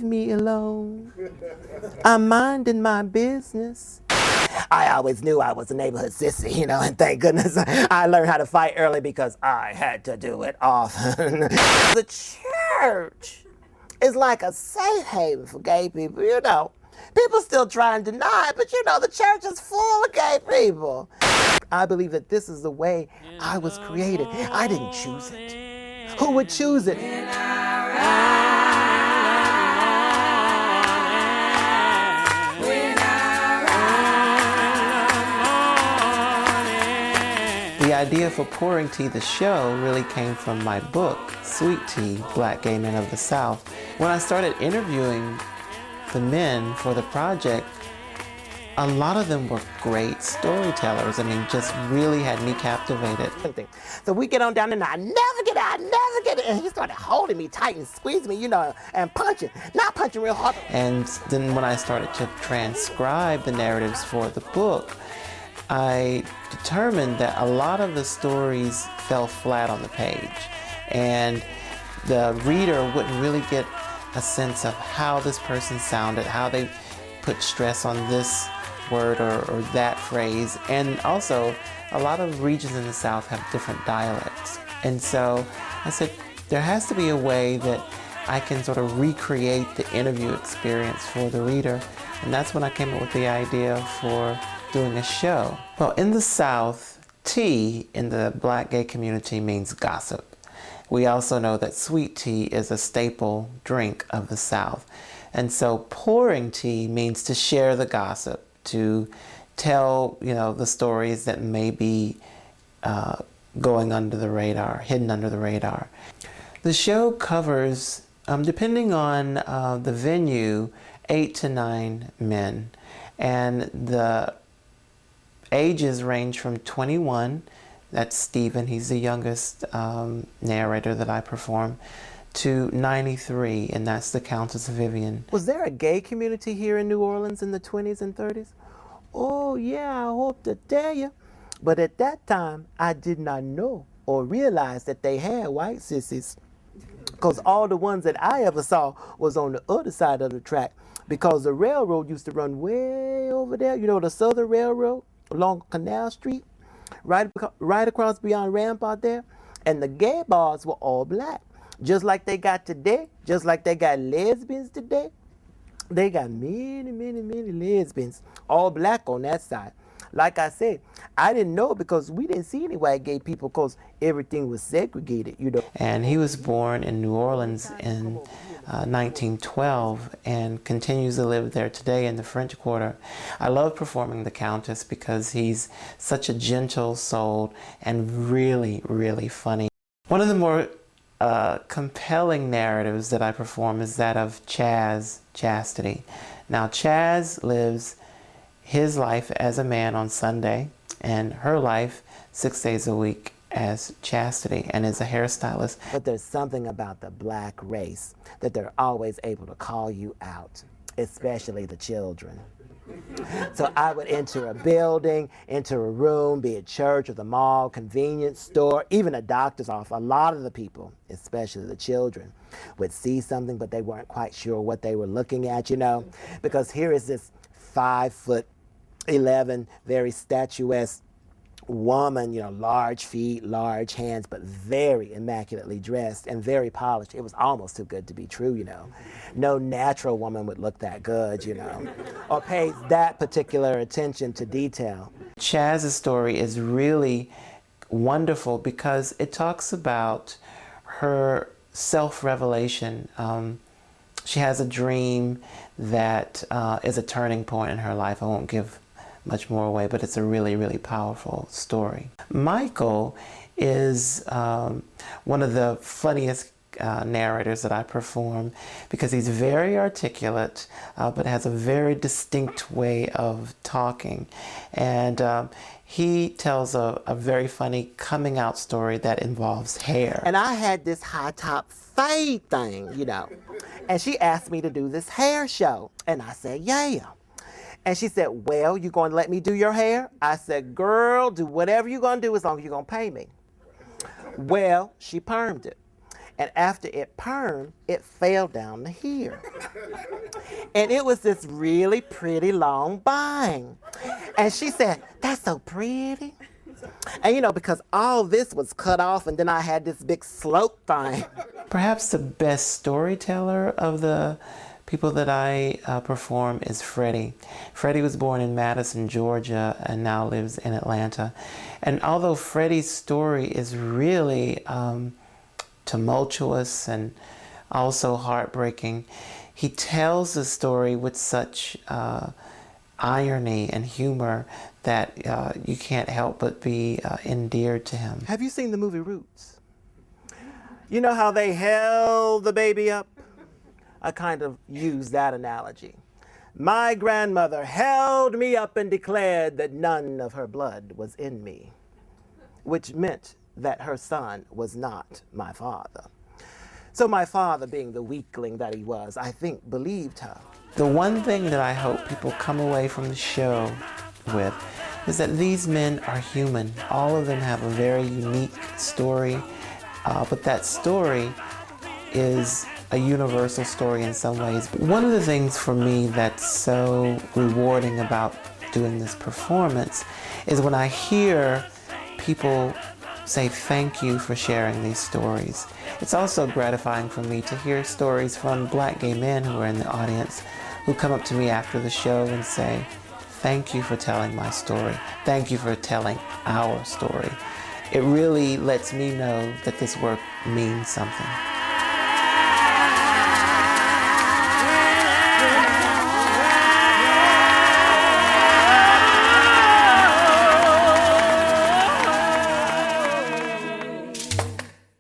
me alone. I'm minding my business. I always knew I was a neighborhood sissy, you know, and thank goodness I learned how to fight early because I had to do it often. The church is like a safe haven for gay people, you know. People still try and deny it, but you know, the church is full of gay people. I believe that this is the way I was created. I didn't choose it. Who would choose it? The idea for Pouring Tea, the show, really came from my book, Sweet Tea, Black Gay Men of the South. When I started interviewing the men for the project, a lot of them were great storytellers. I mean, just really had me captivated. So we get on down and I never get it. And he started holding me tight and squeezing me, you know, and punching, not punching real hard. And then when I started to transcribe the narratives for the book, I determined that a lot of the stories fell flat on the page. And the reader wouldn't really get a sense of how this person sounded, how they put stress on this word or that phrase. And also, a lot of regions in the South have different dialects. And so I said, there has to be a way that I can sort of recreate the interview experience for the reader. And that's when I came up with the idea for doing a show. Well, in the South, tea in the Black gay community means gossip. We also know that sweet tea is a staple drink of the South. And so pouring tea means to share the gossip, to tell, you know, the stories that may be going under the radar, hidden under the radar. The show covers, depending on the venue, 8 to 9 men. And the ages range from 21, that's Stephen, he's the youngest narrator that I perform, to 93, and that's the Countess Vivian. Was there a gay community here in New Orleans in the 20s and 30s? Oh yeah, I hope to tell you. But at that time, I did not know or realize that they had white sissies. Because all the ones that I ever saw was on the other side of the track. Because the railroad used to run way over there, you know, the Southern Railroad along Canal Street, right across beyond Rampart there. And the gay bars were all black. Just like they got today, just like they got lesbians today, they got many, many, many lesbians, all black on that side. Like I said, I didn't know because we didn't see any white gay people because everything was segregated, you know. And he was born in New Orleans in 1912 and continues to live there today in the French Quarter. I love performing the Countess because he's such a gentle soul and really, really funny. One of the more compelling narratives that I perform is that of Chastity. Now, Chaz lives his life as a man on Sunday and her life 6 days a week as Chastity and is a hairstylist. But there's something about the black race that they're always able to call you out, especially the children. So I would enter a building, enter a room, be it church or the mall, convenience store, even a doctor's office. A lot of the people, especially the children, would see something, but they weren't quite sure what they were looking at, you know, because here is this 5'11", very statuesque woman, you know, large feet, large hands, but very immaculately dressed and very polished. It was almost too good to be true, you know. No natural woman would look that good, you know, or pay that particular attention to detail. Chaz's story is really wonderful because it talks about her self-revelation. She has a dream that is a turning point in her life. I won't give much more away, but it's a really, really powerful story. Michael is one of the funniest narrators that I perform because he's very articulate, but has a very distinct way of talking. And he tells a very funny coming out story that involves hair. And I had this high top fade thing, you know, and she asked me to do this hair show. And I said, yeah. And she said, well, you going to let me do your hair? I said, girl, do whatever you're going to do as long as you're going to pay me. Well, she permed it. And after it permed, it fell down to here. And it was this really pretty long bang. And she said, "That's so pretty." And because all this was cut off and then I had this big slope thing. Perhaps the best storyteller of the people that I perform is Freddie. Freddie was born in Madison, Georgia, and now lives in Atlanta. And although Freddie's story is really tumultuous and also heartbreaking, he tells the story with such irony and humor that you can't help but be endeared to him. Have you seen the movie Roots? You know how they held the baby up? I kind of use that analogy. My grandmother held me up and declared that none of her blood was in me, which meant that her son was not my father. So my father, being the weakling that he was, I think believed her. The one thing that I hope people come away from the show with is that these men are human. All of them have a very unique story, but that story is a universal story in some ways. One of the things for me that's so rewarding about doing this performance is when I hear people say thank you for sharing these stories. It's also gratifying for me to hear stories from Black gay men who are in the audience who come up to me after the show and say, "Thank you for telling my story. Thank you for telling our story." It really lets me know that this work means something.